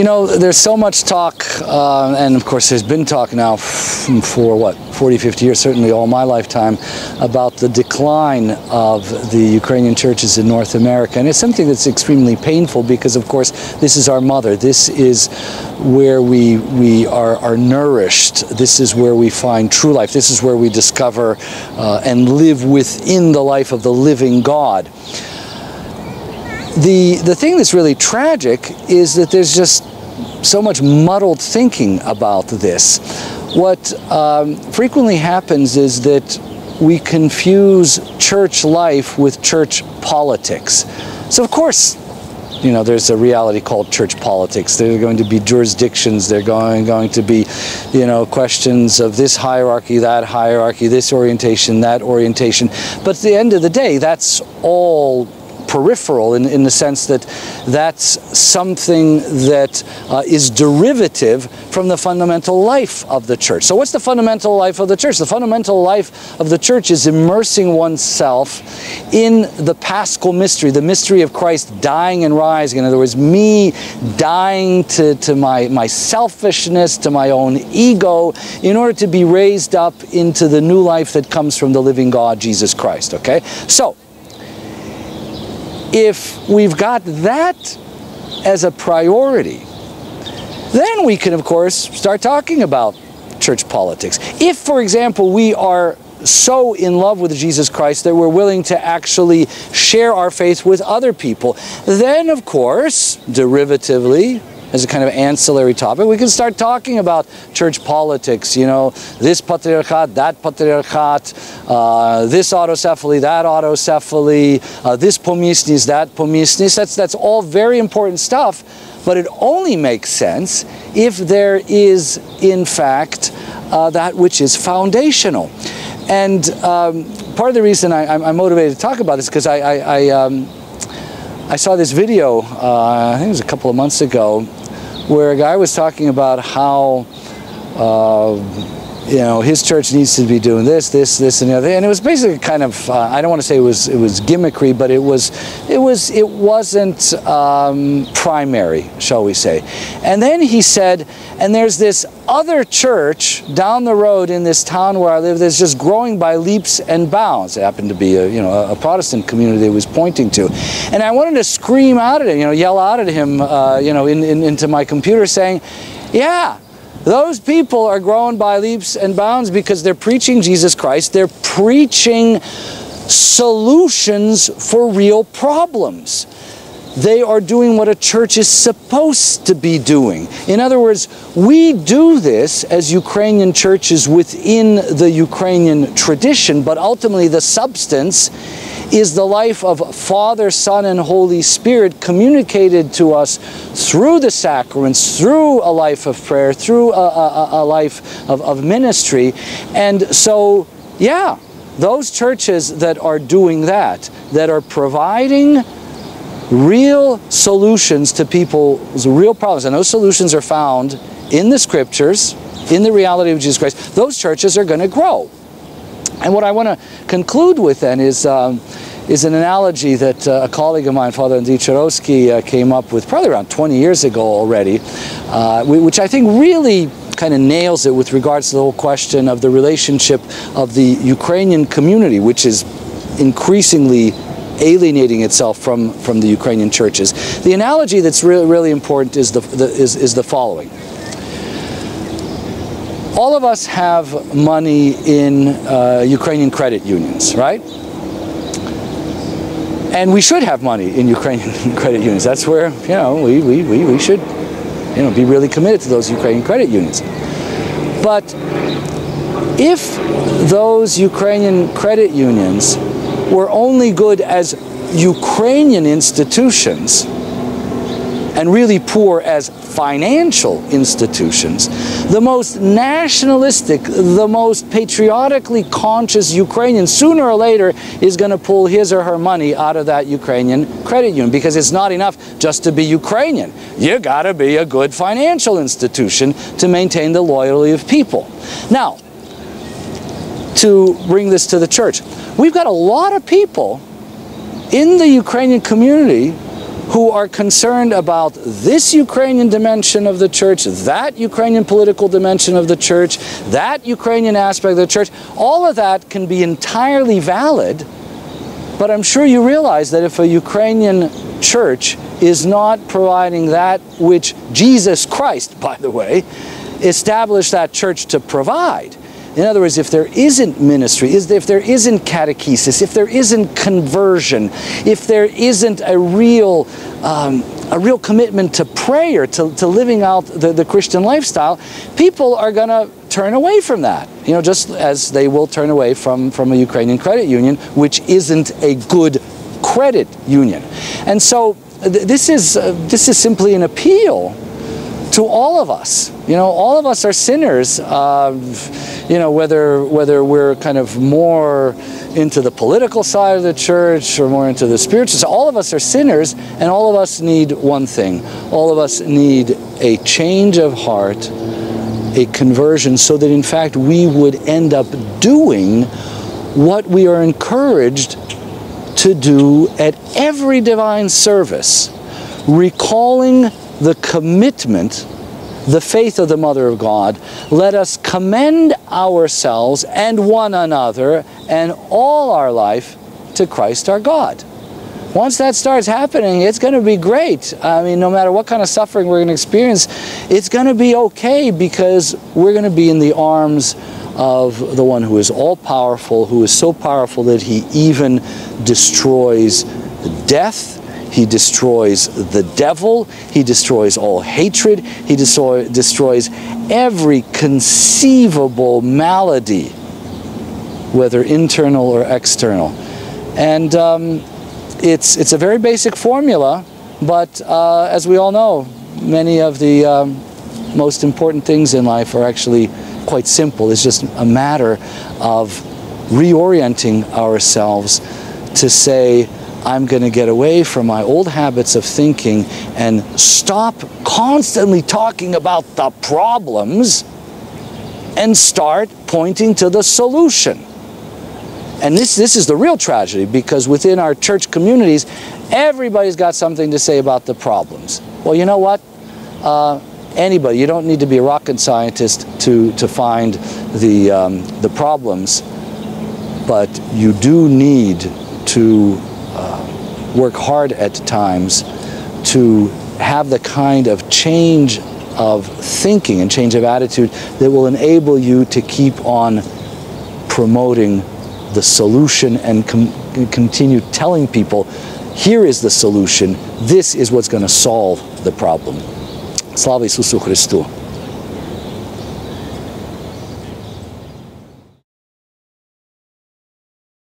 You know, there's so much talk, and of course there's been talk now for what, 40, 50 years, certainly all my lifetime, about the decline of the Ukrainian churches in North America. And it's something that's extremely painful because, of course, this is our mother. This is where we are nourished. This is where we find true life. This is where we discover and live within the life of the living God. The thing that's really tragic is that there's just so much muddled thinking about this. What frequently happens is that we confuse church life with church politics. So of course, you know, there's a reality called church politics. There are going to be jurisdictions. There are going to be, you know, questions of this hierarchy, this orientation, that orientation. But at the end of the day, that's all peripheral in the sense that that's something that is derivative from the fundamental life of the church. So what's the fundamental life of the church? The fundamental life of the church is immersing oneself in the paschal mystery, the mystery of Christ dying and rising. In other words, me dying to my selfishness, to my own ego, in order to be raised up into the new life that comes from the living God, Jesus Christ, okay? So, if we've got that as a priority, then we can, of course, start talking about church politics. If, for example, we are so in love with Jesus Christ that we're willing to actually share our faith with other people, then, of course, derivatively, as a kind of ancillary topic, we can start talking about church politics, you know, this patriarchate, that patriarchate, this autocephaly, that autocephaly, this pomistnis, that pomistnis. That's all very important stuff, but it only makes sense if there is, in fact, that which is foundational. And part of the reason I'm motivated to talk about this is because I saw this video, I think it was a couple of months ago, where a guy was talking about how, you know, his church needs to be doing this, and the other. And it was basically kind of, I don't want to say it was gimmickry, but it wasn't primary, shall we say. And then he said, and there's this other church down the road in this town where I live that's just growing by leaps and bounds. It happened to be a Protestant community he was pointing to. And I wanted to scream out at him, yell out at him, into my computer saying, yeah, those people are growing by leaps and bounds because they're preaching Jesus Christ. They're preaching solutions for real problems. They are doing what a church is supposed to be doing. In other words, we do this as Ukrainian churches within the Ukrainian tradition, but ultimately the substance is the life of Father, Son, and Holy Spirit communicated to us through the sacraments, through a life of prayer, through a life of ministry. And so, yeah, those churches that are doing that are providing real solutions to people's real problems, and those solutions are found in the scriptures, in the reality of Jesus Christ, those churches are going to grow. And what I want to conclude with then is an analogy that a colleague of mine, Father Andriy Chirovsky, came up with probably around 20 years ago already, which I think really kind of nails it with regards to the whole question of the relationship of the Ukrainian community, which is increasingly alienating itself from the Ukrainian churches. The analogy that's really important is the following. All of us have money in Ukrainian credit unions, right? And we should have money in Ukrainian credit unions. That's where, we should, be really committed to those Ukrainian credit unions. But if those Ukrainian credit unions were only good as Ukrainian institutions and really poor as financial institutions, the most nationalistic, the most patriotically conscious Ukrainian sooner or later is going to pull his or her money out of that Ukrainian credit union, because it's not enough just to be Ukrainian. You got to be a good financial institution to maintain the loyalty of people. Now, to bring this to the church, we've got a lot of people in the Ukrainian community who are concerned about this Ukrainian dimension of the church, that Ukrainian political dimension of the church, that Ukrainian aspect of the church. All of that can be entirely valid, but I'm sure you realize that if a Ukrainian church is not providing that which Jesus Christ, by the way, established that church to provide. In other words, if there isn't ministry, if there isn't catechesis, if there isn't conversion, if there isn't a real commitment to prayer, to living out the Christian lifestyle, people are going to turn away from that. You know, just as they will turn away from a Ukrainian credit union, which isn't a good credit union. And so this is simply an appeal to all of us. You know, all of us are sinners. You know, whether we're kind of more into the political side of the church or more into the spiritual side, all of us are sinners, and all of us need one thing. All of us need a change of heart, a conversion, so that in fact we would end up doing what we are encouraged to do at every divine service, recalling the commitment, the faith of the Mother of God. Let us commend ourselves and one another and all our life to Christ our God. Once that starts happening, it's going to be great. I mean, no matter what kind of suffering we're going to experience, it's going to be okay, because we're going to be in the arms of the one who is all-powerful, who is so powerful that he even destroys death, he destroys the devil, he destroys all hatred, he destroys every conceivable malady, whether internal or external. And it's a very basic formula, but as we all know, many of the most important things in life are actually quite simple. It's just a matter of reorienting ourselves to say, I'm going to get away from my old habits of thinking and stop constantly talking about the problems and start pointing to the solution. And this is the real tragedy, because within our church communities, everybody's got something to say about the problems. Well, you know what? Anybody, you don't need to be a rocket scientist to find the problems, but you do need to work hard at times to have the kind of change of thinking and change of attitude that will enable you to keep on promoting the solution and continue telling people, here is the solution, this is what's going to solve the problem. Слава Ісусу Христу!